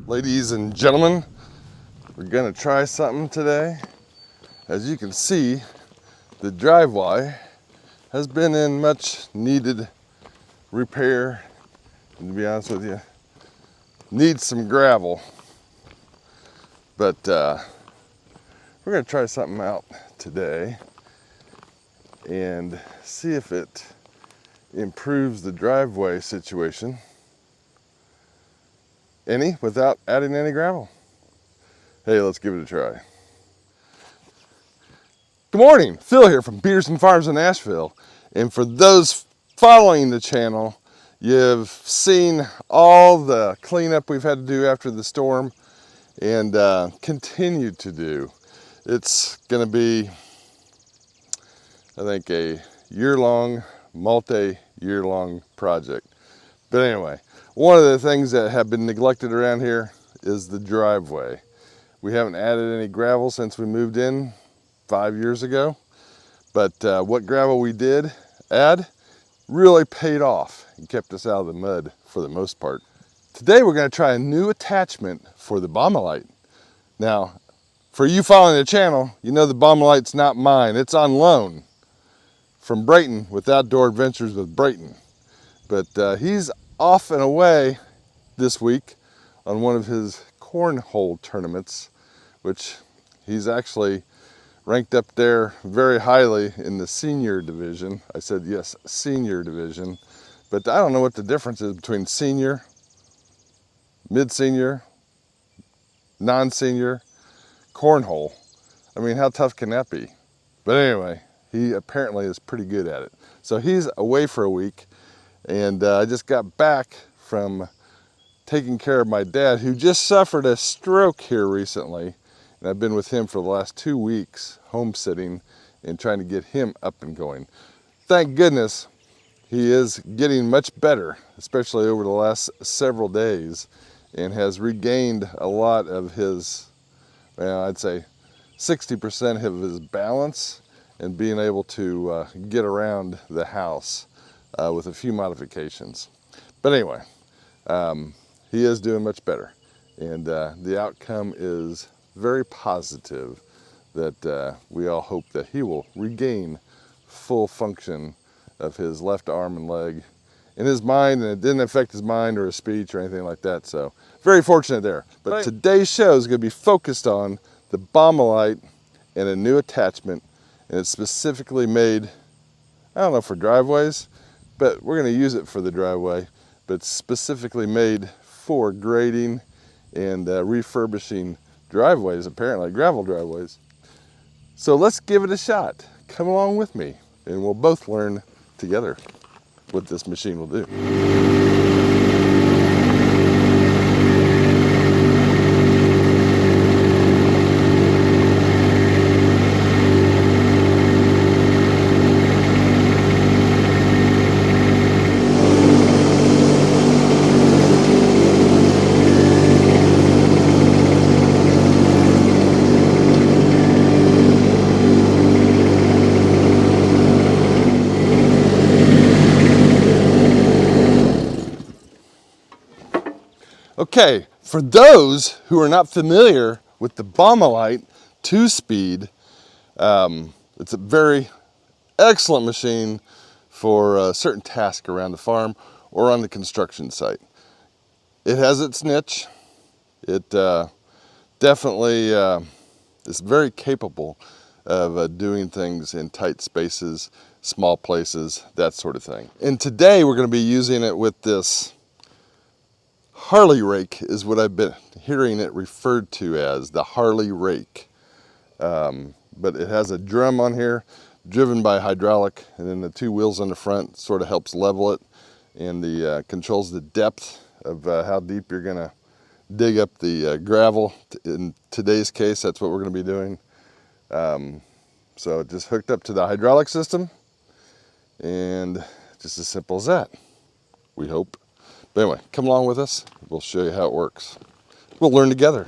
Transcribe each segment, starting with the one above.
Ladies and gentlemen, we're gonna try something today. As you can see, the driveway has been in much needed repair, and to be honest with you, needs some gravel. But we're gonna try something out today and see if it improves the driveway situation any without adding any gravel. Hey, let's give it a try. Good morning, Phil here from Beers and Farms in Nashville. And for those following the channel, you've seen all the cleanup we've had to do after the storm and continue to do. It's gonna be, I think, a year-long, multi-year-long project. But anyway, one of the things that have been neglected around here is the driveway. We haven't added any gravel since we moved in 5 years ago, but what gravel we did add really paid off and kept us out of the mud for the most part. Today we're going to try a new attachment for the Baumalight. Now, for you following the channel, you know the Baumalight's not mine. It's on loan from Brayton with Outdoor Adventures with Brayton. But he's off and away this week on one of his cornhole tournaments, which he's actually ranked up there very highly in the senior division. I said yes, senior division, but I don't know what the difference is between senior, mid-senior, non-senior, cornhole. I mean, how tough can that be? But anyway, he apparently is pretty good at it. So he's away for a week, and I just got back from taking care of my dad, who just suffered a stroke here recently. And I've been with him for the last 2 weeks, home sitting and trying to get him up and going. Thank goodness he is getting much better, especially over the last several days, and has regained a lot of his, well, I'd say 60% of his balance and being able to get around the house with a few modifications. But anyway, he is doing much better, and the outcome is very positive that we all hope that he will regain full function of his left arm and leg in his mind, and it didn't affect his mind or his speech or anything like that. So very fortunate there. But right, today's show is going to be focused on the Baumalight and a new attachment, and it's specifically made, I don't know, for driveways, but we're going to use it for the driveway, but it's specifically made for grading and refurbishing driveways, apparently gravel driveways. So let's give it a shot. Come along with me and we'll both learn together what this machine will do. Okay, for those who are not familiar with the Baumalight 2-speed, it's a very excellent machine for a certain task around the farm or on the construction site. It has its niche. It definitely is very capable of doing things in tight spaces, small places, that sort of thing. And today we're going to be using it with this Harley rake, is what I've been hearing it referred to as, the Harley rake. But it has a drum on here driven by hydraulic, and then the 2 wheels on the front sort of helps level it, and the controls the depth of how deep you're going to dig up the gravel. In today's case, that's what we're going to be doing. So it just hooked up to the hydraulic system, and just as simple as that, we hope. But anyway, come along with us. We'll show you how it works. We'll learn together.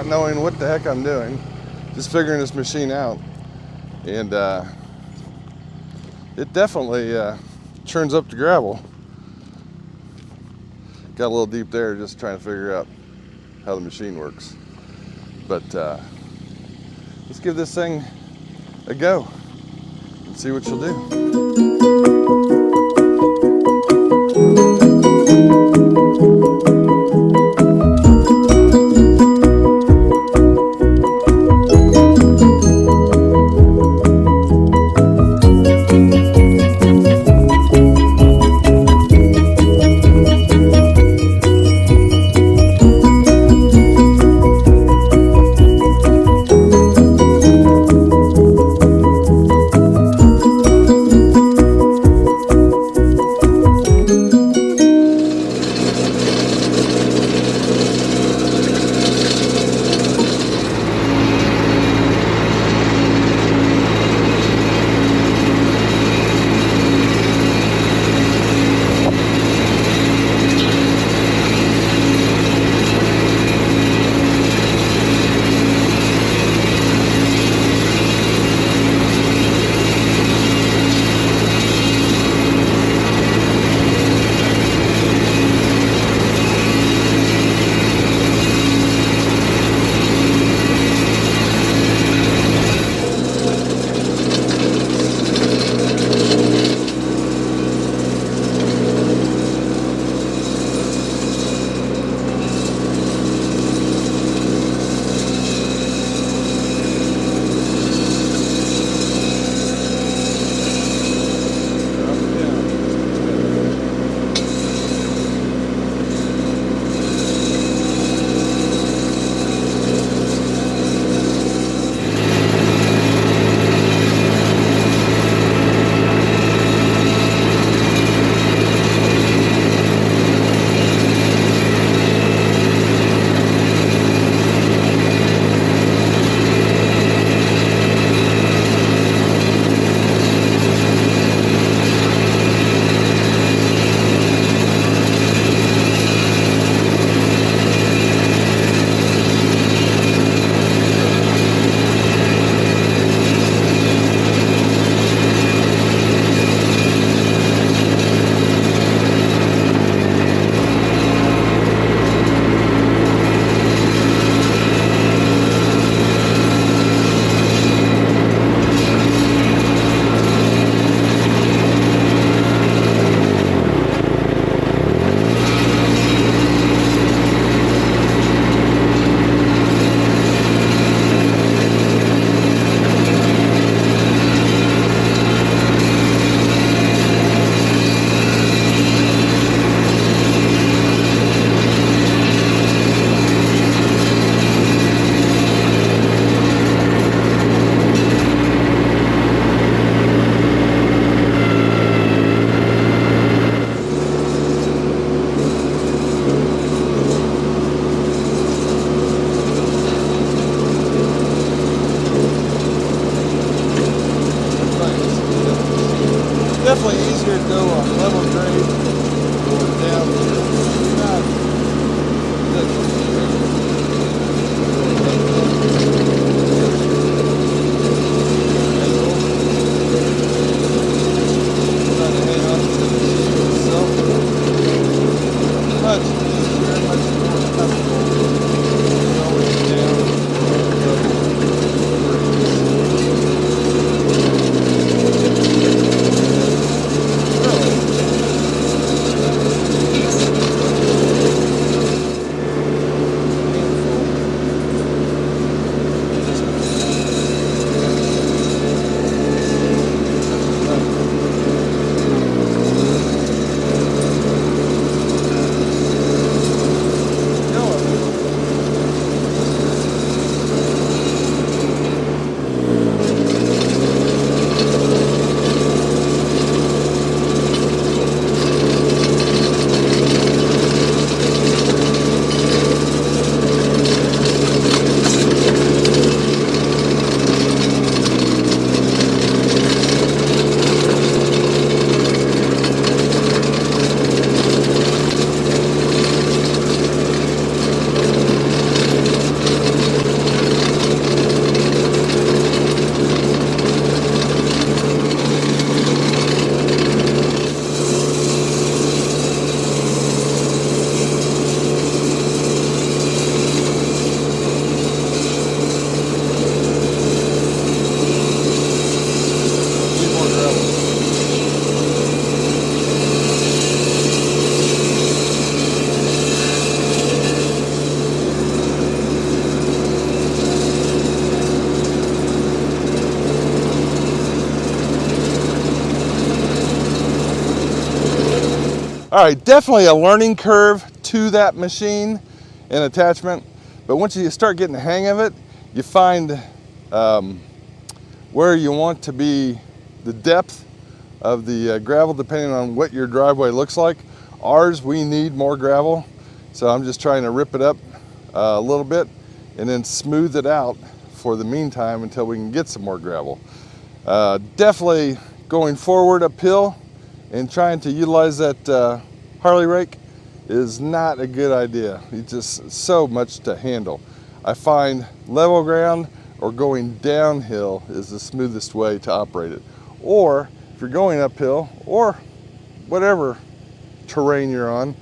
not knowing what the heck I'm doing, just figuring this machine out. And it definitely churns up the gravel. Got a little deep there just trying to figure out how the machine works. But let's give this thing a go and see what she'll do. All right, definitely a learning curve to that machine and attachment, but once you start getting the hang of it, you find where you want to be, the depth of the gravel, depending on what your driveway looks like. Ours, we need more gravel, so I'm just trying to rip it up a little bit and then smooth it out for the meantime until we can get some more gravel. Definitely going forward uphill and trying to utilize that Harley rake is not a good idea. It's just so much to handle. I find level ground or going downhill is the smoothest way to operate it. Or if you're going uphill or whatever terrain you're on,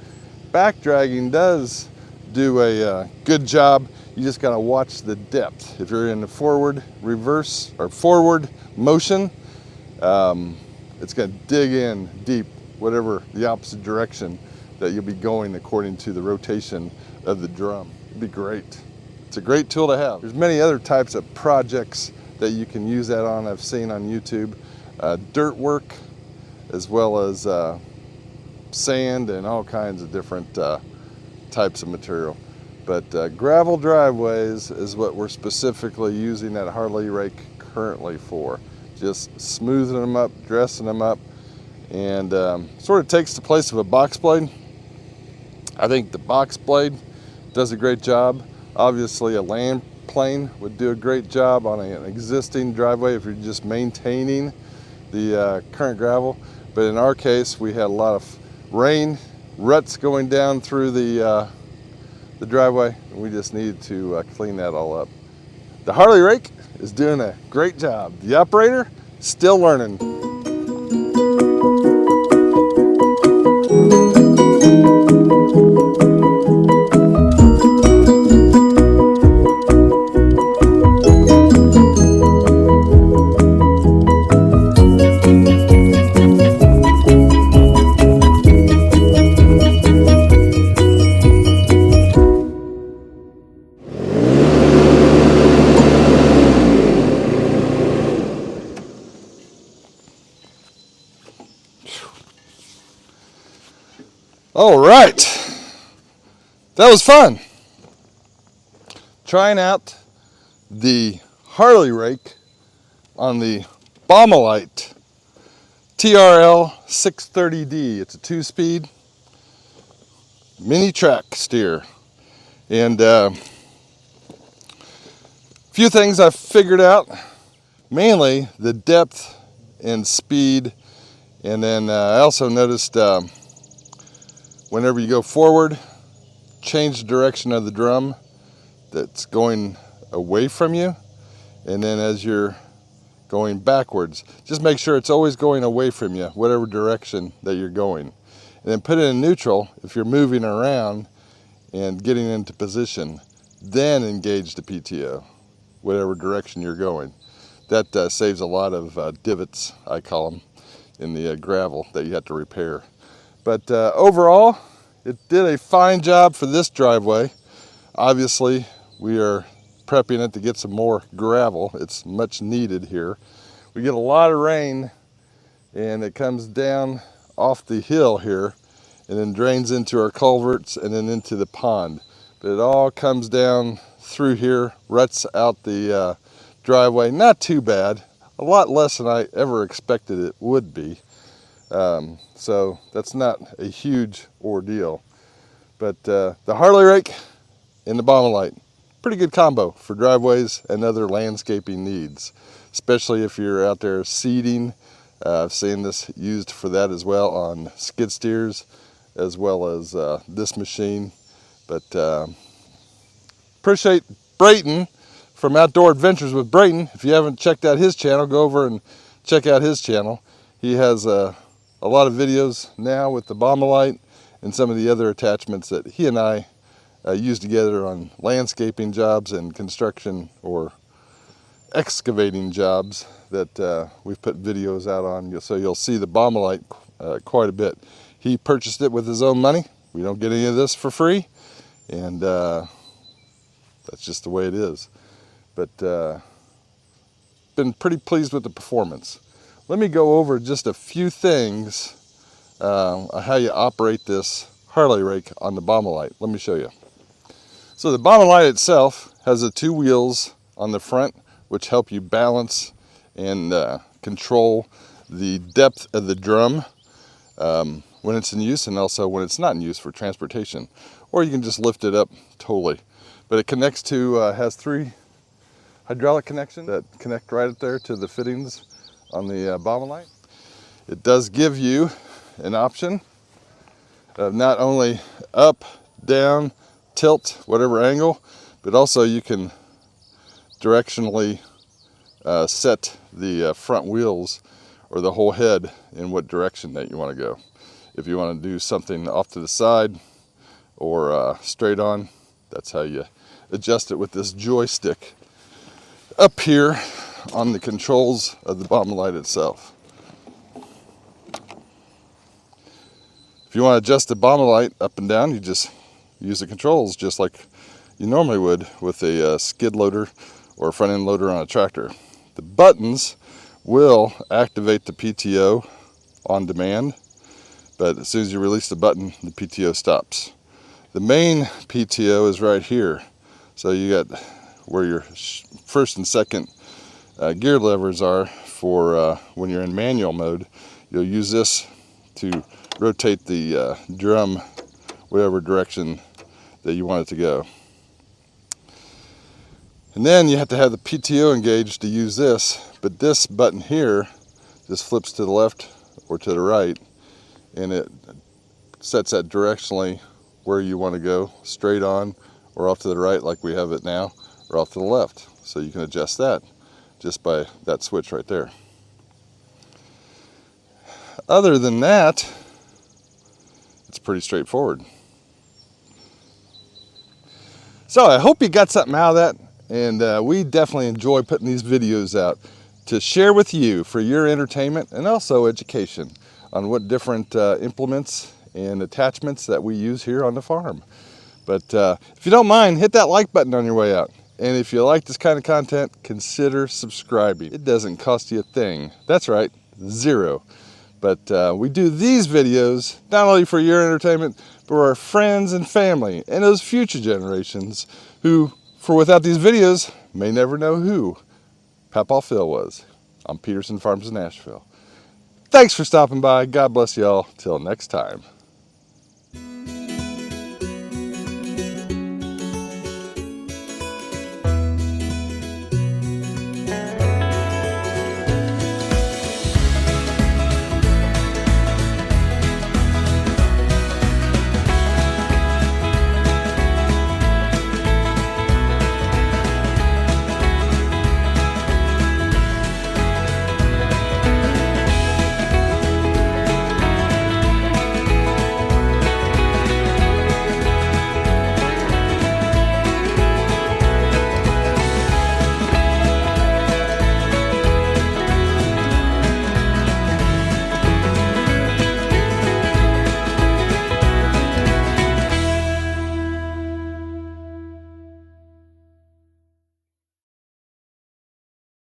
back dragging does do a good job. You just got to watch the depth. If you're in the forward, reverse, or forward motion, it's going to dig in deep, whatever the opposite direction that you'll be going according to the rotation of the drum. It'd be great. It's a great tool to have. There's many other types of projects that you can use that on. I've seen on YouTube, dirt work, as well as sand and all kinds of different types of material. But gravel driveways is what we're specifically using that Harley rake currently for. Just smoothing them up, dressing them up, and sort of takes the place of a box blade. I think the box blade does a great job. Obviously a land plane would do a great job on an existing driveway if you're just maintaining the current gravel. But in our case, we had a lot of rain, ruts going down through the driveway, and we just needed to clean that all up. The Harley rake is doing a great job. The operator, still learning. All right, that was fun. Trying out the Harley rake on the Baumalight TRL 630D. It's a 2-speed mini track steer. And a few things I've figured out, mainly the depth and speed. And then I also noticed whenever you go forward, change the direction of the drum that's going away from you. And then as you're going backwards, just make sure it's always going away from you, whatever direction that you're going. And then put it in neutral if you're moving around and getting into position. Then engage the PTO, whatever direction you're going. That saves a lot of divots, I call them, in the gravel that you have to repair. But overall, it did a fine job for this driveway. Obviously, we are prepping it to get some more gravel. It's much needed here. We get a lot of rain, and it comes down off the hill here and then drains into our culverts and then into the pond. But it all comes down through here, ruts out the driveway. Not too bad, a lot less than I ever expected it would be. So that's not a huge ordeal. But the Harley rake and the Baumalight, pretty good combo for driveways and other landscaping needs, especially if you're out there seeding. I've seen this used for that as well on skid steers, as well as this machine. But appreciate Brayton from Outdoor Adventures with Brayton. If you haven't checked out his channel, go over and check out his channel. He has a lot of videos now with the Baumalight and some of the other attachments that he and I use together on landscaping jobs and construction or excavating jobs that we've put videos out on. So you'll see the Baumalight quite a bit. He purchased it with his own money. We don't get any of this for free, and that's just the way it is. But been pretty pleased with the performance. Let me go over just a few things how you operate this Harley rake on the Baumalight. Let me show you. So the Baumalight itself has the 2 wheels on the front, which help you balance and control the depth of the drum when it's in use, and also when it's not in use for transportation. Or you can just lift it up totally. But it connects to, has 3 hydraulic connections that connect right up there to the fittings on the Baumalight. It does give you an option of not only up, down, tilt, whatever angle, but also you can directionally set the front wheels or the whole head in what direction that you want to go. If you want to do something off to the side or straight on, that's how you adjust it with this joystick up here on the controls of the Baumalight itself. If you want to adjust the Baumalight up and down, you just use the controls just like you normally would with a skid loader or a front end loader on a tractor. The buttons will activate the PTO on demand, but as soon as you release the button, the PTO stops. The main PTO is right here. So you got where your first and second gear levers are for when you're in manual mode. You'll use this to rotate the drum whatever direction that you want it to go. And then you have to have the PTO engaged to use this, but this button here just flips to the left or to the right, and it sets that directionally where you want to go, straight on or off to the right like we have it now, or off to the left. So you can adjust that just by that switch right there. Other than that, it's pretty straightforward. So I hope you got something out of that, and we definitely enjoy putting these videos out to share with you for your entertainment and also education on what different implements and attachments that we use here on the farm. But if you don't mind, hit that like button on your way out. And if you like this kind of content, consider subscribing. It doesn't cost you a thing. That's right, 0. But we do these videos not only for your entertainment, but for our friends and family and those future generations who, for without these videos, may never know who Papaw Phil was on Peterson Farms in Nashville. Thanks for stopping by. God bless you all. Till next time.